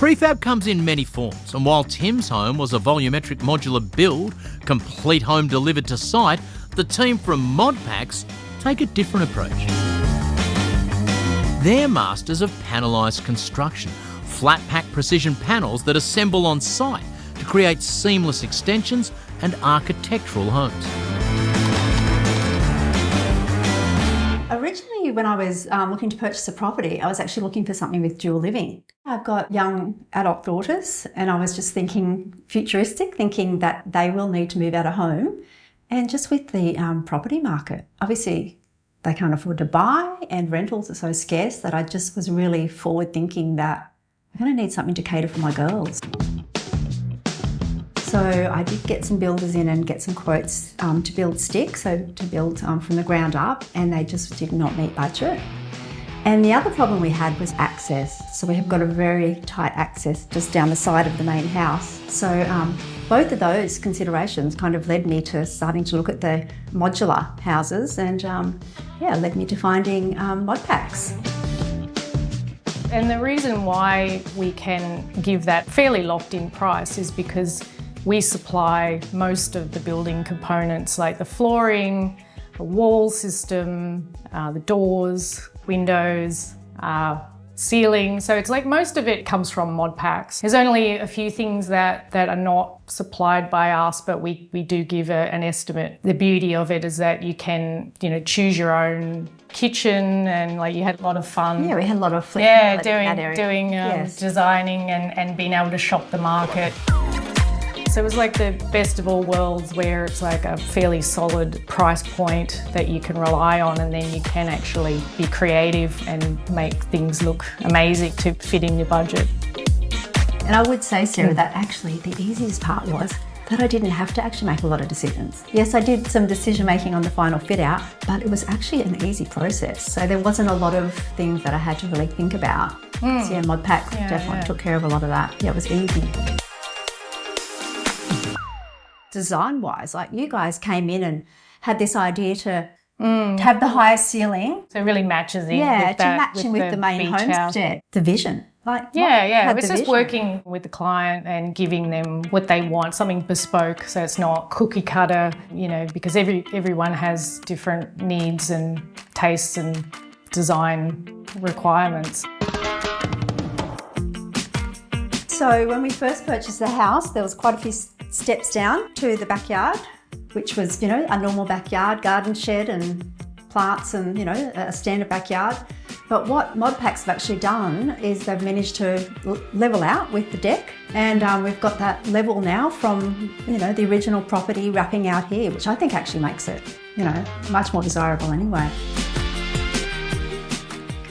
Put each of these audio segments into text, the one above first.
Prefab comes in many forms, and while Tim's home was a volumetric modular build, complete home delivered to site, the team from Modpacs take a different approach. They're masters of panelised construction, flat-pack precision panels that assemble on site to create seamless extensions and architectural homes. Originally, when I was looking to purchase a property, I was actually looking for something with dual living. I've got young adult daughters, and I was just thinking futuristic, thinking that they will need to move out of home. And just with the property market, obviously they can't afford to buy, and rentals are so scarce that I just was really forward thinking that I'm going to need something to cater for my girls. So I did get some builders in and get some quotes to build stick, so to build from the ground up, and they just did not meet budget. And the other problem we had was access. So we have got a very tight access just down the side of the main house. So both of those considerations kind of led me to starting to look at the modular houses, and led me to finding Modpacs. And the reason why we can give that fairly locked-in price is because we supply most of the building components, like the flooring, the wall system, the doors, windows, ceiling. So it's like most of it comes from Modpacs. There's only a few things that are not supplied by us, but we do give an estimate. The beauty of it is that you can, choose your own kitchen, and like you had a lot of fun. Yeah, we had a lot of flexibility doing designing and being able to shop the market. So it was like the best of all worlds, where it's like a fairly solid price point that you can rely on, and then you can actually be creative and make things look amazing to fit in your budget. And I would say, Sarah, that actually the easiest part was that I didn't have to actually make a lot of decisions. Yes, I did some decision making on the final fit out, but it was actually an easy process. So there wasn't a lot of things that I had to really think about. So yeah, Modpacs definitely took care of a lot of that. Yeah, it was easy. Design-wise, like you guys came in and had this idea to have the highest ceiling. So it really matches in with the main homestead. The vision. It was just working with the client and giving them what they want, something bespoke, so it's not cookie cutter, because everyone has different needs and tastes and design requirements. So when we first purchased the house, there was quite a few steps down to the backyard, which was, a normal backyard, garden shed and plants and, a standard backyard. But what Modpacs have actually done is they've managed to level out with the deck, and we've got that level now from, the original property wrapping out here, which I think actually makes it, much more desirable anyway.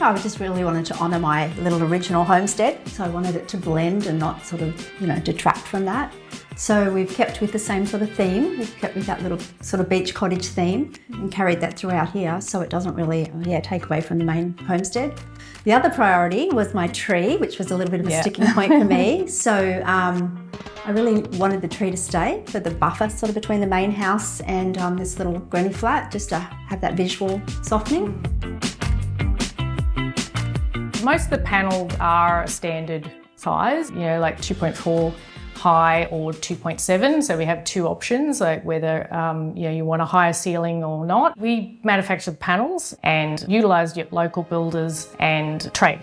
I just really wanted to honour my little original homestead, so I wanted it to blend and not sort of, detract from that. So we've kept with the same sort of theme. We've kept with that little sort of beach cottage theme and carried that throughout here, so it doesn't really, take away from the main homestead. The other priority was my tree, which was a little bit of a sticking point for me. So I really wanted the tree to stay for the buffer sort of between the main house and this little granny flat, just to have that visual softening. Most of the panels are standard size, like 2.4 high or 2.7. So we have two options, like whether you want a higher ceiling or not. We manufacture the panels and utilised local builders and trade.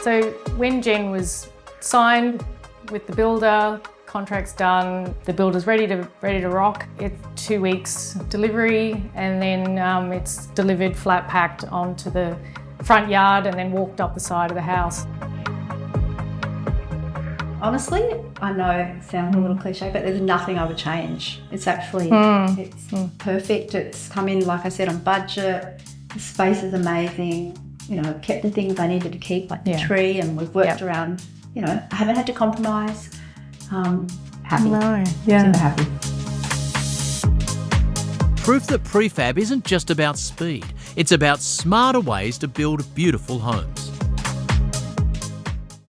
So when Jen was signed with the builder, contract's done, the builder's ready to rock. It's 2 weeks delivery, and then it's delivered flat packed onto the front yard and then walked up the side of the house. Honestly, I know it sounds a little cliche, but there's nothing I would change. It's actually, it's perfect. It's come in, like I said, on budget. The space is amazing. I've kept the things I needed to keep, like the tree, and we've worked around, I haven't had to compromise. Happy. No, Super happy. Proof that prefab isn't just about speed, it's about smarter ways to build beautiful homes.